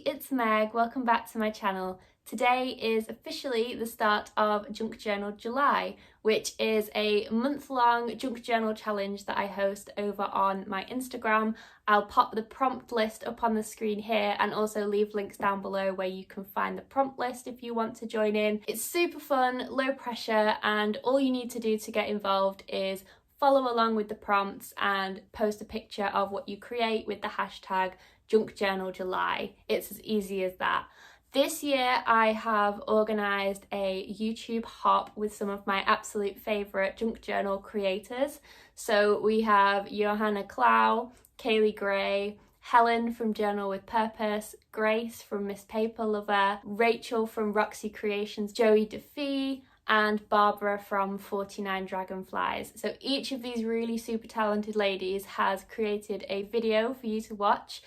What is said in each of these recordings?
it's Meg. Welcome back to my channel. Today is officially the start of Junk Journal July, which is a month-long junk journal challenge that I host over on my Instagram. I'll pop the prompt list up on the screen here and also leave links down below where you can find the prompt list if you want to join in. It's super fun, low pressure, and all you need to do to get involved is follow along with the prompts and post a picture of what you create with the hashtag Junk Journal July. It's as easy as that. This year I have organised a YouTube hop with some of my absolute favourite junk journal creators. So we have Johanna Clow, Kaylee Gray, Helen from Journal with Purpose, Grace from Miss Paper Lover, Rachel from Roxy Creations, Joey DeFee, and Barbara from 49 Dragonflies. So each of these really super talented ladies has created a video for you to watch,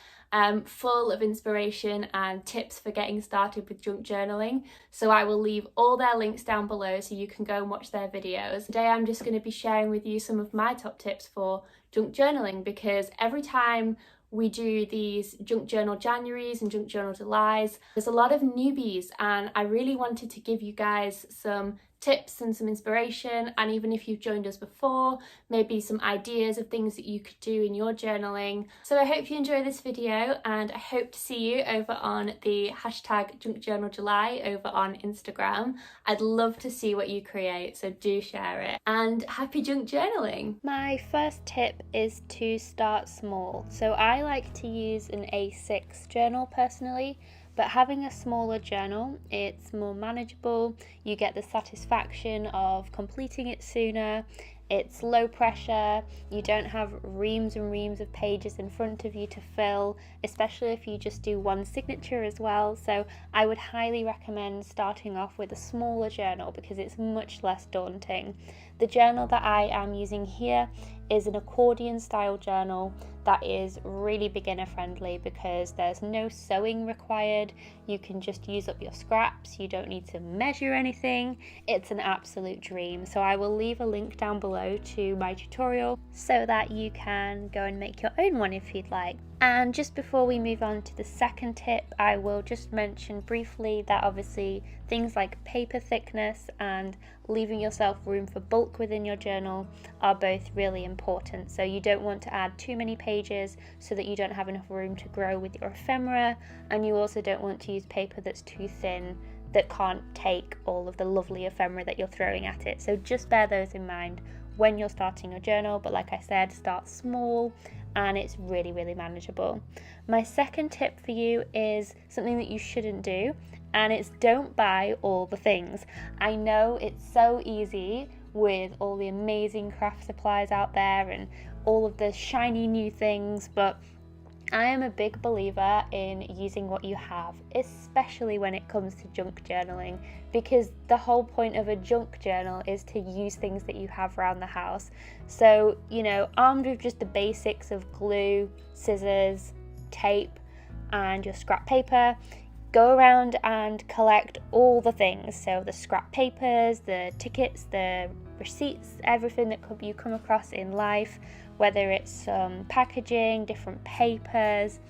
full of inspiration and tips for getting started with junk journaling. So I will leave all their links down below so you can go and watch their videos. Today I'm just going to be sharing with you some of my top tips for junk journaling, because every time we do these junk journal Januaries and junk journal Julys, there's a lot of newbies, and I really wanted to give you guys some tips and some inspiration, and even if you've joined us before, maybe some ideas of things that you could do in your journaling. So I hope you enjoy this video, and I hope to see you over on the hashtag Junk Journal July over on Instagram. I'd love to see what you create, so do share it. And happy junk journaling! My first tip is to start small. So I like to use an A6 journal personally, but having a smaller journal, it's more manageable. You get the satisfaction of completing it sooner. It's low pressure. You don't have reams and reams of pages in front of you to fill, especially if you just do one signature as well. So I would highly recommend starting off with a smaller journal because it's much less daunting. The journal that I am using here is an accordion style journal that is really beginner friendly because there's no sewing required. You can just use up your scraps. You don't need to measure anything. It's an absolute dream. So I will leave a link down below to my tutorial so that you can go and make your own one if you'd like. And just before we move on to the second tip, I will just mention briefly that obviously things like paper thickness and leaving yourself room for bulk within your journal are both really important. So you don't want to add too many pages so that you don't have enough room to grow with your ephemera, and you also don't want to use paper that's too thin that can't take all of the lovely ephemera that you're throwing at it. So just bear those in mind when you're starting your journal, but like I said, start small and it's really, really manageable. My second tip for you is something that you shouldn't do, and it's don't buy all the things. I know it's so easy with all the amazing craft supplies out there and all of the shiny new things, but I am a big believer in using what you have, especially when it comes to junk journaling, because the whole point of a junk journal is to use things that you have around the house. So, armed with just the basics of glue, scissors, tape, and your scrap paper, go around and collect all the things. So the scrap papers, the tickets, the receipts, everything that you come across in life, whether it's packaging, different papers.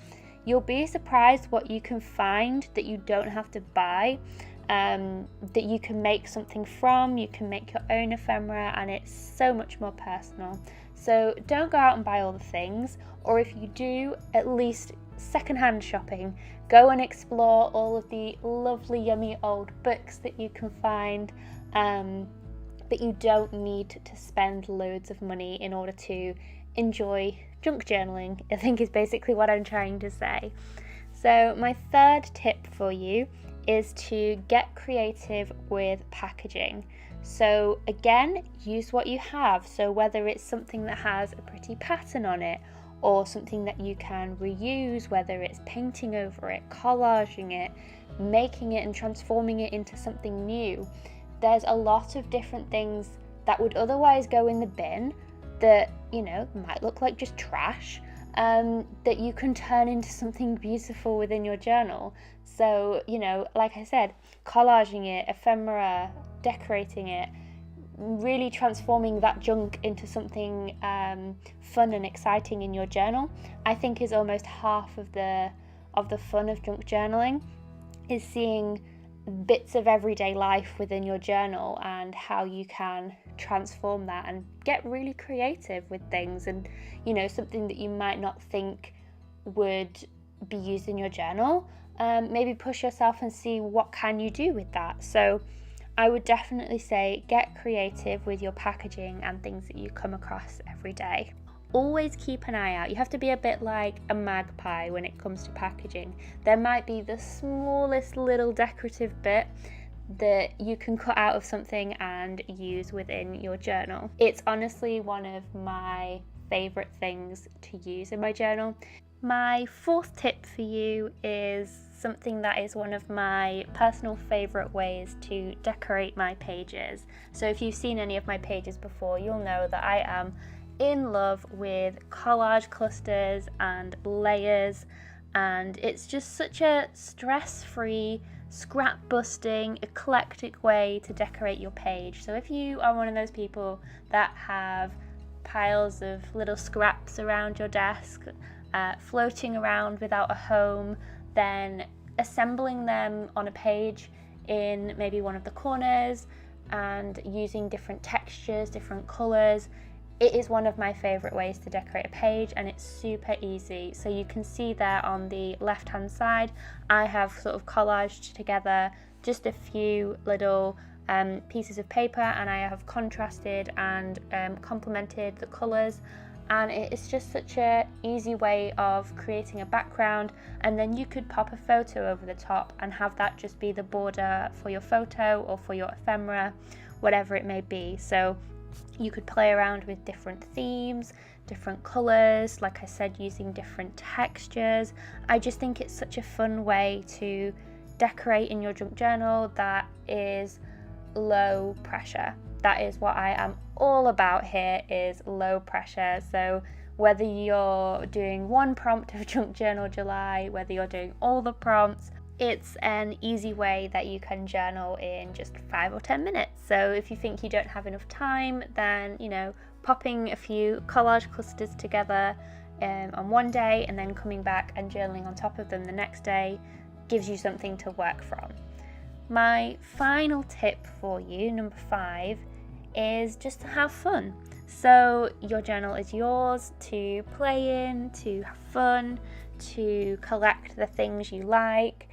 You'll be surprised what you can find that you don't have to buy, that you can make something from. You can make your own ephemera, and it's so much more personal. So don't go out and buy all the things, or if you do, at least secondhand shopping. Go and explore all of the lovely, yummy old books that you can find. But you don't need to spend loads of money in order to enjoy junk journaling, I think is basically what I'm trying to say. So my third tip for you is to get creative with packaging. So again, use what you have. So whether it's something that has a pretty pattern on it, or something that you can reuse, whether it's painting over it, collaging it, making it and transforming it into something new. There's a lot of different things that would otherwise go in the bin that, might look like just trash, that you can turn into something beautiful within your journal. So, like I said, collaging it, ephemera, decorating it, really transforming that junk into something fun and exciting in your journal, I think is almost half of the of the fun of junk journaling is seeing bits of everyday life within your journal and how you can transform that and get really creative with things. And something that you might not think would be used in your journal, maybe push yourself and see what can you do with that. So I would definitely say get creative with your packaging and things that you come across every day. Always keep an eye out. You have to be a bit like a magpie when it comes to packaging. There might be the smallest little decorative bit that you can cut out of something and use within your journal. It's honestly one of my favorite things to use in my journal. My fourth tip for you is something that is one of my personal favorite ways to decorate my pages. So if you've seen any of my pages before, you'll know that I am in love with collage clusters and layers, and it's just such a stress-free, scrap-busting, eclectic way to decorate your page. So if you are one of those people that have piles of little scraps around your desk, floating around without a home, then assembling them on a page in maybe one of the corners and using different textures, different colours, it is one of my favourite ways to decorate a page, and it's super easy. So you can see there on the left hand side, I have sort of collaged together just a few little pieces of paper, and I have contrasted and complemented the colours, and it's just such an easy way of creating a background. And then you could pop a photo over the top and have that just be the border for your photo or for your ephemera, whatever it may be. So you could play around with different themes, different colours, like I said, using different textures. I just think it's such a fun way to decorate in your junk journal that is low pressure. That is what I am all about here, is low pressure. So whether you're doing one prompt of Junk Journal July, whether you're doing all the prompts, it's an easy way that you can journal in just 5 or 10 minutes. So if you think you don't have enough time, then popping a few collage clusters together on one day and then coming back and journaling on top of them the next day gives you something to work from. My final tip for you, number 5, is just to have fun. So your journal is yours to play in, to have fun, to collect the things you like,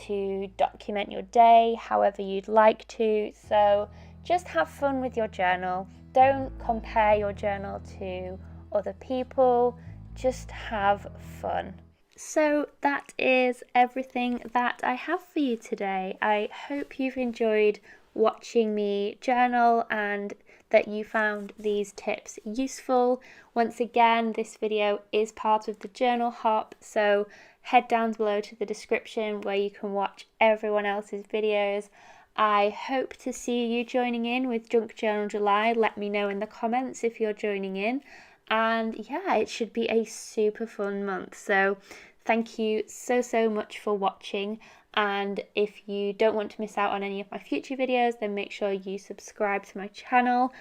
to document your day however you'd like to. So just have fun with your journal. Don't compare your journal to other people. Just have fun. So that is everything that I have for you today. I hope you've enjoyed watching me journal and that you found these tips useful. Once again, this video is part of the Journal Hop, so head down below to the description where you can watch everyone else's videos. I hope to see you joining in with Junk Journal July. Let me know in the comments if you're joining in. And yeah, it should be a super fun month. So thank you so much for watching. And if you don't want to miss out on any of my future videos, then make sure you subscribe to my channel.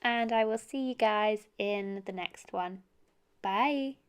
And I will see you guys in the next one. Bye!